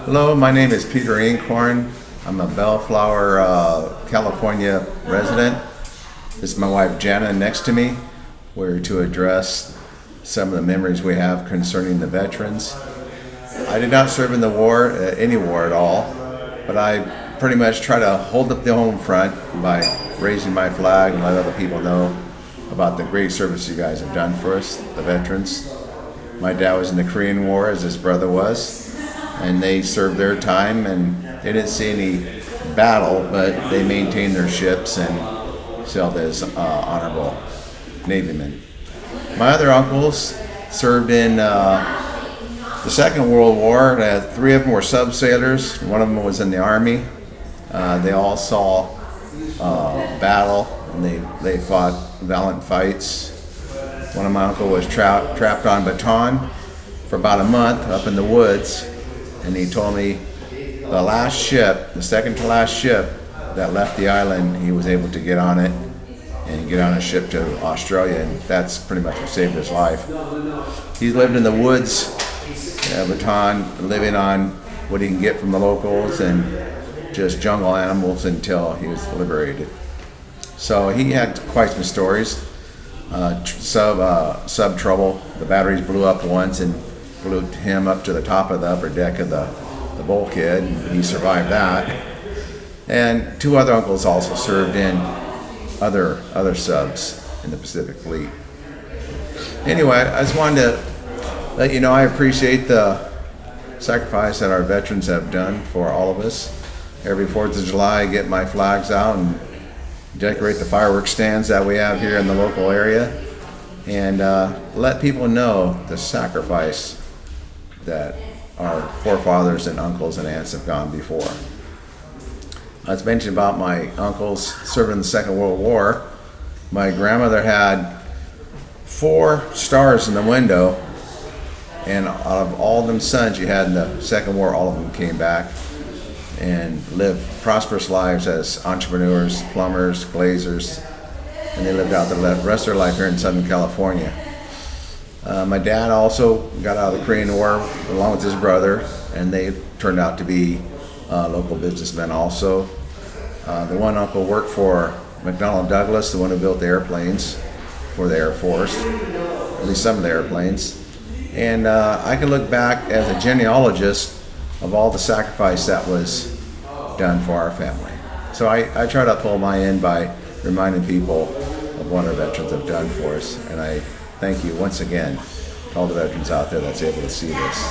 Hello, my name is Peter Inkhorn. I'm a Bellflower, California resident. This is my wife Jana next to me. We're to address some of the memories we have concerning the veterans. I did not serve in the war, any war at all, but I pretty much try to hold up the home front by raising my flag and let other people know about the great service you guys have done for us, the veterans. My dad was in the Korean War, as his brother was, and they served their time, and they didn't see any battle, but they maintained their ships and sailed as honorable Navymen. My other uncles served in the Second World War. Three of them were subsailors. One of them was in the Army. They all saw battle, and they fought valiant fights. One of my uncles was trapped on Bataan for about a month up in the woods, and he told me the last ship, the second to last ship that left the island, he was able to get on it and get on a ship to Australia, and that's pretty much what saved his life. He lived in the woods, Bataan, living on what he can get from the locals and just jungle animals until he was liberated. So he had quite some stories. Sub trouble. The batteries blew up once and blew him up to the top of the upper deck of the bulkhead, and he survived that. And two other uncles also served in other subs in the Pacific Fleet. Anyway, I just wanted to let you know I appreciate the sacrifice that our veterans have done for all of us. Every 4th of July, I get my flags out and decorate the fireworks stands that we have here in the local area, and let people know the sacrifice that our forefathers and uncles and aunts have gone before. I was mentioning about my uncles serving in the Second World War. My grandmother had 4 stars in the window, and out of all them sons you had in the Second War, all of them came back and lived prosperous lives as entrepreneurs, plumbers, glazers, and they lived out the rest of their life here in Southern California. My dad also got out of the Korean War along with his brother, and they turned out to be local businessmen also. The one uncle worked for McDonnell Douglas, the one who built the airplanes for the Air Force, at least some of the airplanes. And I can look back as a genealogist of all the sacrifice that was done for our family. So I try to pull my end by reminding people of what our veterans have done for us, and I thank you once again to all the veterans out there that's able to see this.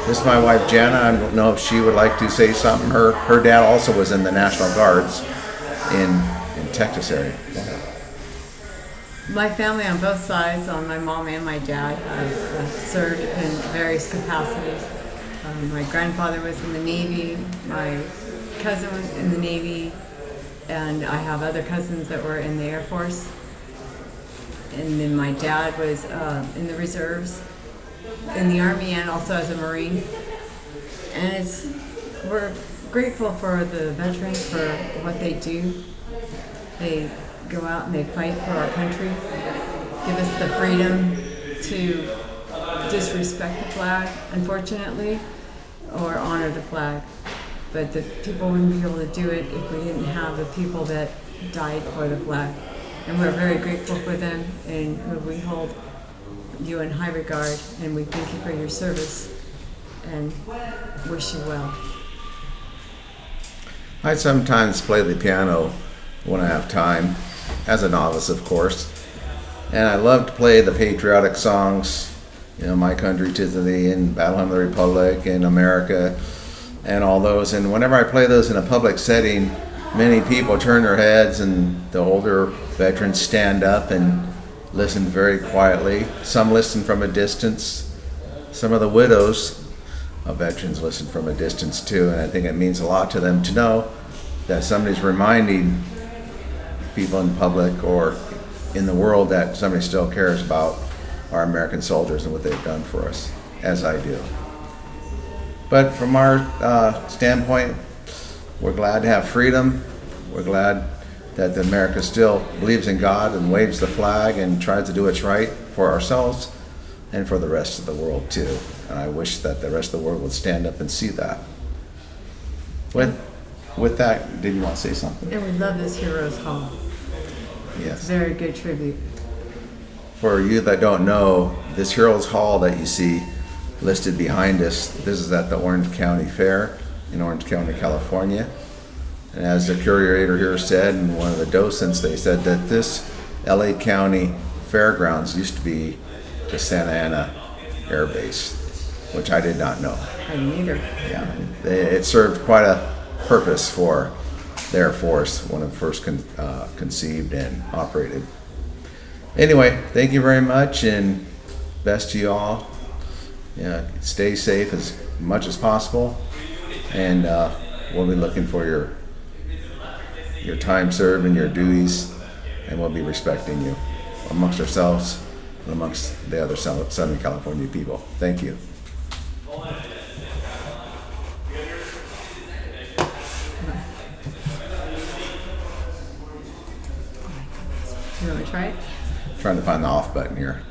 This is my wife Jana. I don't know if she would like to say something. Her dad also was in the National Guards in Texas area. My family on both sides, on my mom and my dad, have served in various capacities. My grandfather was in the Navy, my cousin was in the Navy, and I have other cousins that were in the Air Force. And then my dad was in the reserves, in the Army, and also as a Marine. And we're grateful for the veterans for what they do. They go out and they fight for our country, give us the freedom to disrespect the flag, unfortunately, or honor the flag. But the people wouldn't be able to do it if we didn't have the people that died for the flag. And we're very grateful for them, and we hold you in high regard, and we thank you for your service and wish you well. I sometimes play the piano when I have time, as a novice of course, and I love to play the patriotic songs, My Country 'Tis of Thee and Battle Hymn of the Republic and America and all those. And whenever I play those in a public setting, many people turn their heads, and the older veterans stand up and listen very quietly. Some listen from a distance. Some of the widows of veterans listen from a distance too, and I think it means a lot to them to know that somebody's reminding people in public or in the world that somebody still cares about our American soldiers and what they've done for us, as I do. But from our standpoint, we're glad to have freedom. We're glad that America still believes in God and waves the flag and tries to do what's right for ourselves and for the rest of the world too. And I wish that the rest of the world would stand up and see that. With that, did you want to say something? And we love this Heroes Hall. Yes. Very good tribute. For you that don't know, this Heroes Hall that you see listed behind us, this is at the Orange County Fair in Orange County, California. And as the curator here said, and one of the docents, they said that this LA County Fairgrounds used to be the Santa Ana Air Base, which I did not know. I neither. Yeah, it served quite a purpose for the Air Force when it first conceived and operated. Anyway, thank you very much, and best to you all. Yeah, stay safe as much as possible, and we'll be looking for your time served and your duties, and we'll be respecting you amongst ourselves and amongst the other Southern California people. Thank you. You want to try it? Trying to find the off button here.